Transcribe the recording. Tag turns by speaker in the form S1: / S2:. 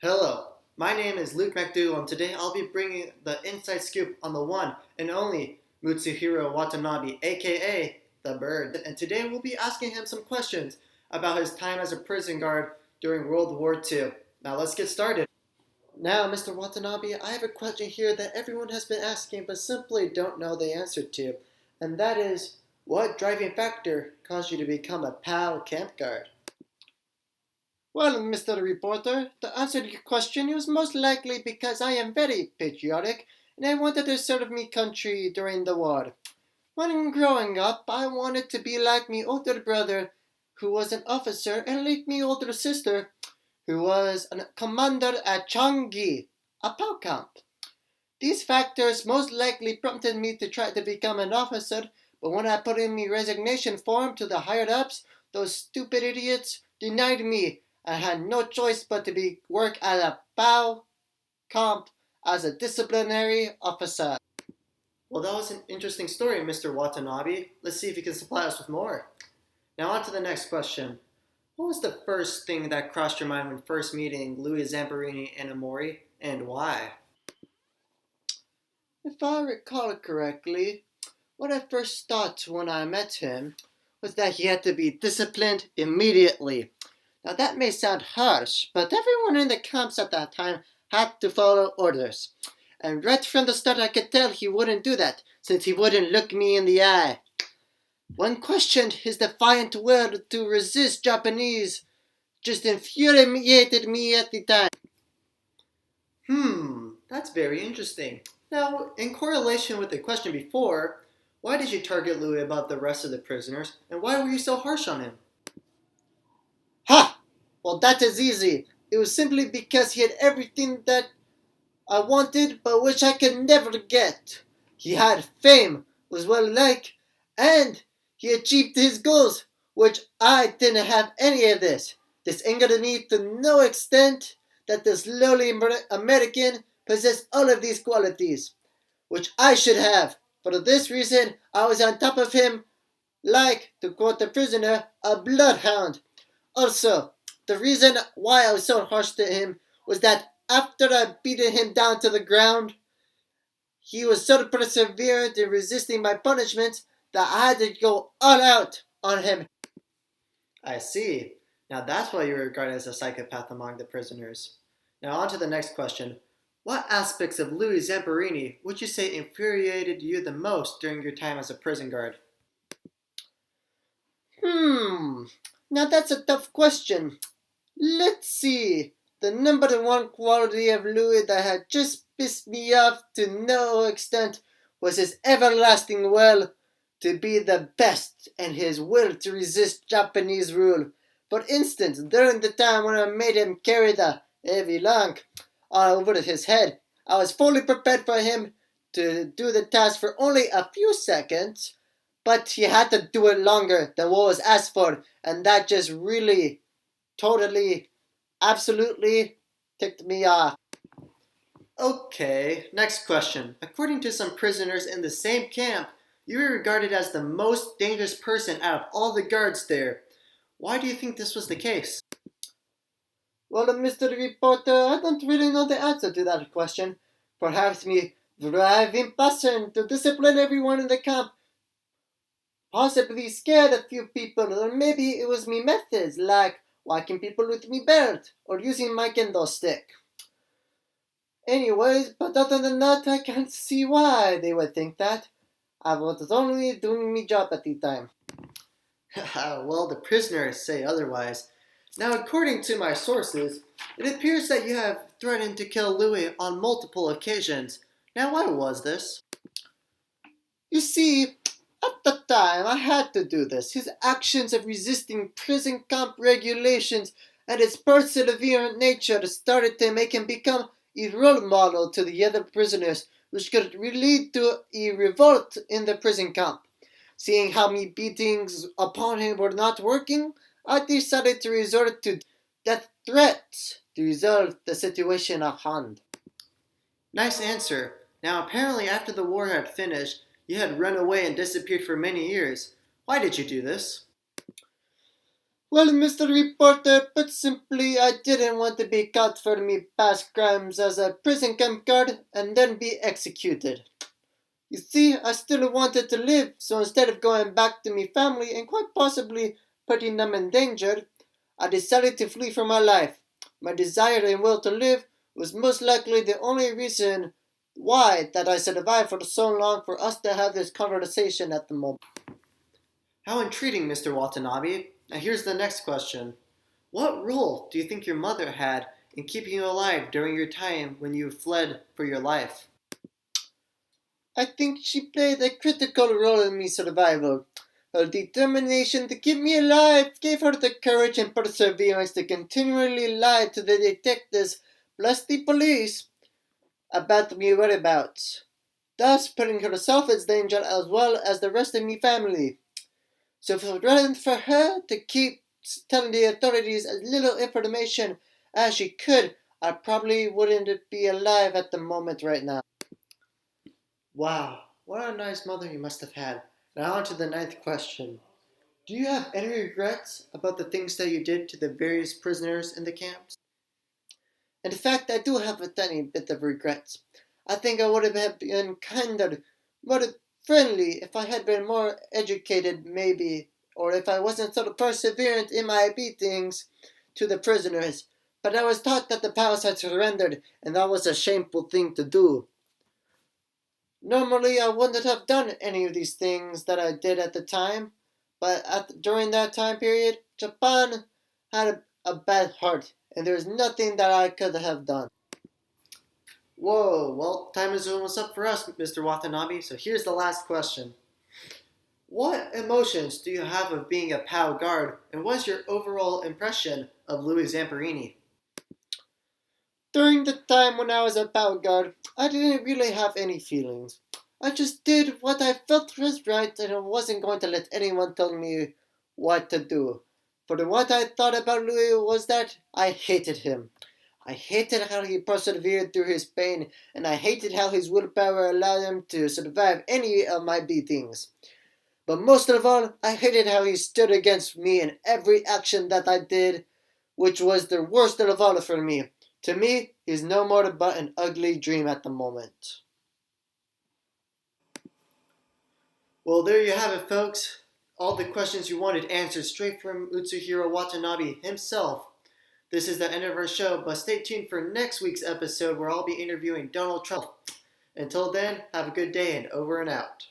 S1: Hello, my name is Luke McDougall, and today I'll be bringing the inside scoop on the one and only Mutsuhiro Watanabe, aka the Bird. And today we'll be asking him some questions about his time as a prison guard during World War II. Now let's get started. Now, Mr. Watanabe, I have a question here that everyone has been asking but simply don't know the answer to, and that is, what driving factor caused you to become a PAL camp guard? Well, Mr. Reporter, to answer your question, it was most likely because I am very patriotic and I wanted to serve me country during the war. When growing up, I wanted to be like me older brother, who was an officer, and like me older sister, who was a commander at Changi, a POW camp. These factors most likely prompted me to try to become an officer, but when I put in my resignation form to the higher ups, those stupid idiots denied me. I had no choice but to work at a POW camp as a disciplinary officer. Well, that was an interesting story, Mr. Watanabe. Let's see if you can supply us with more. Now, on to the next question. What was the first thing that crossed your mind when first meeting Louis Zamperini and Amori, and why? If I recall correctly, what I first thought when I met him was that he had to be disciplined immediately. Now that may sound harsh, but everyone in the camps at that time had to follow orders. And right from the start I could tell he wouldn't do that, since he wouldn't look me in the eye. One questioned his defiant will to resist Japanese just infuriated me at the time. That's very interesting. Now, in correlation with the question before, why did you target Louis above the rest of the prisoners, and why were you so harsh on him? Ha! Well, that is easy. It was simply because he had everything that I wanted, but which I could never get. He had fame, was well liked, and he achieved his goals, which I didn't have any of this. This angered me to no extent that this lowly American possessed all of these qualities, which I should have. For this reason, I was on top of him, like, to quote the prisoner, a bloodhound. Also, the reason why I was so harsh to him was that after I beaten him down to the ground, he was so perseverant in resisting my punishment that I had to go all out on him. I see. Now that's why you were regarded as a psychopath among the prisoners. Now on to the next question. What aspects of Louis Zamperini would you say infuriated you the most during your time as a prison guard? Now that's a tough question. Let's see. The number one quality of Louis that had just pissed me off to no extent was his everlasting will to be the best and his will to resist Japanese rule. For instance, during the time when I made him carry the heavy lunk over his head, I was fully prepared for him to do the task for only a few seconds, but he had to do it longer than what was asked for, and that just really, totally, absolutely ticked me off. Okay, next question. According to some prisoners in the same camp, you were regarded as the most dangerous person out of all the guards there. Why do you think this was the case? Well, Mr. Reporter, I don't really know the answer to that question. Perhaps me driving passion to discipline everyone in the camp possibly scared a few people, or maybe it was me methods, like whacking people with me belt, or using my kendo stick. Anyways, but other than that, I can't see why they would think that. I was only doing my job at the time. Well, the prisoners say otherwise. Now, according to my sources, it appears that you have threatened to kill Louis on multiple occasions. Now, why was this? You see, at the time, I had to do this. His actions of resisting prison camp regulations and his perseverant nature started to make him become a role model to the other prisoners, which could lead to a revolt in the prison camp. Seeing how my beatings upon him were not working, I decided to resort to death threats to resolve the situation at hand. Nice answer. Now, apparently, after the war had finished, you had run away and disappeared for many years. Why did you do this? Well, Mr. Reporter, put simply, I didn't want to be caught for me past crimes as a prison camp guard and then be executed. You see, I still wanted to live, so instead of going back to me family and quite possibly putting them in danger, I decided to flee for my life. My desire and will to live was most likely the only reason why that I survived for so long for us to have this conversation at the moment. How intriguing, Mr. Watanabe. Now here's the next question. What role do you think your mother had in keeping you alive during your time when you fled for your life? I think she played a critical role in my survival. Her determination to keep me alive gave her the courage and perseverance to continually lie to the detectives plus the police about my whereabouts, thus putting herself in danger as well as the rest of my family. So if it wasn't for her to keep telling the authorities as little information as she could, I probably wouldn't be alive at the moment right now. Wow, what a nice mother you must have had. Now on to the ninth question. Do you have any regrets about the things that you did to the various prisoners in the camps? In fact, I do have a tiny bit of regrets. I think I would have been kinder, more friendly if I had been more educated, maybe, or if I wasn't so perseverant in my beatings to the prisoners. But I was taught that the powers had surrendered, and that was a shameful thing to do. Normally, I wouldn't have done any of these things that I did at the time, but during that time period, Japan had a bad heart, and there was nothing that I could have done. Whoa, well, time is almost up for us, Mr. Watanabe, so here's the last question. What emotions do you have of being a POW guard, and what's your overall impression of Louis Zamperini? During the time when I was a POW guard, I didn't really have any feelings. I just did what I felt was right, and I wasn't going to let anyone tell me what to do. For what I thought about Louis was that I hated him. I hated how he persevered through his pain, and I hated how his willpower allowed him to survive any of my beatings. But most of all, I hated how he stood against me in every action that I did, which was the worst of all for me. To me, he's no more but an ugly dream at the moment. Well, there you have it, folks. All the questions you wanted answered straight from Utsuhiro Watanabe himself. This is the end of our show, but stay tuned for next week's episode where I'll be interviewing Donald Trump. Until then, have a good day and over and out.